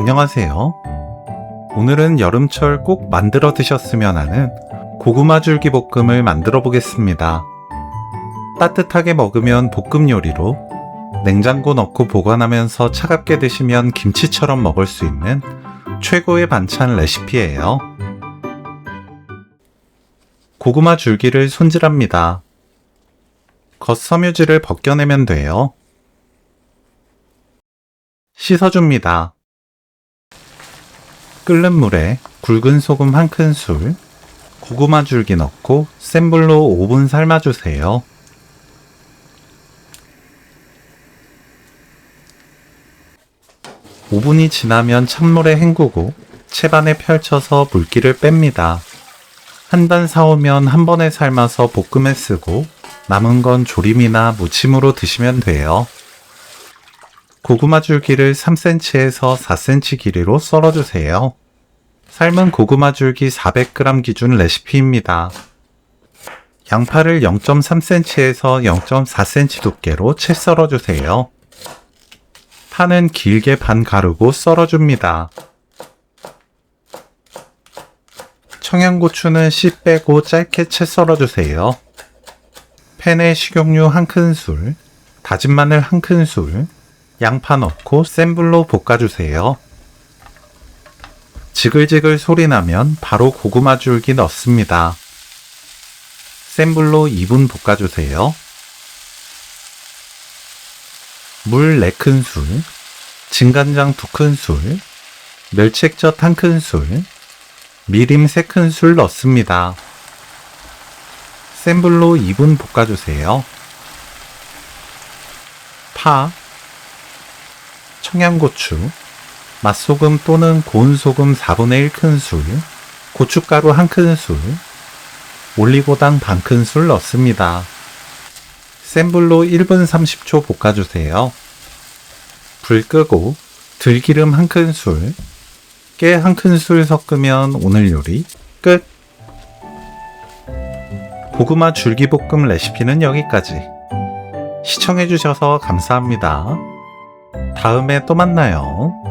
안녕하세요. 오늘은 여름철 꼭 만들어 드셨으면 하는 고구마 줄기 볶음을 만들어 보겠습니다. 따뜻하게 먹으면 볶음 요리로, 냉장고 넣고 보관하면서 차갑게 드시면 김치처럼 먹을 수 있는 최고의 반찬 레시피예요. 고구마 줄기를 손질합니다. 겉섬유질을 벗겨내면 돼요. 씻어줍니다. 끓는 물에 굵은 소금 1큰술, 고구마 줄기 넣고 센 불로 5분 삶아주세요. (5분이) 지나면 찬물에 헹구고 채반에 펼쳐서 물기를 뺍니다. 한 단 사오면 한 번에 삶아서 볶음에 쓰고 남은 건 조림이나 무침으로 드시면 돼요. 고구마 줄기를 3cm에서 4cm 길이로 썰어주세요. 삶은 고구마 줄기 400g 기준 레시피입니다. 양파를 0.3cm에서 0.4cm 두께로 채 썰어주세요. 파는 길게 반 가르고 썰어줍니다. 청양고추는 씨 빼고 짧게 채 썰어주세요. 팬에 식용유 1큰술, 다진 마늘 1큰술, 양파 넣고 센 불로 볶아주세요. 지글지글 소리 나면 바로 고구마 줄기 넣습니다. 센 불로 2분 볶아주세요. 물 4큰술, 진간장 2큰술, 멸치액젓 1큰술, 미림 3큰술 넣습니다. 센 불로 2분 볶아주세요. 파, 청양고추, 맛소금 또는 고운 소금 4분의 1큰술, 고춧가루 1큰술, 올리고당 반큰술 넣습니다. 센 불로 1분 30초 볶아주세요. 불 끄고 들기름 1큰술, 깨 1큰술 섞으면 오늘 요리 끝! 고구마 줄기볶음 레시피는 여기까지. 시청해주셔서 감사합니다. 다음에 또 만나요.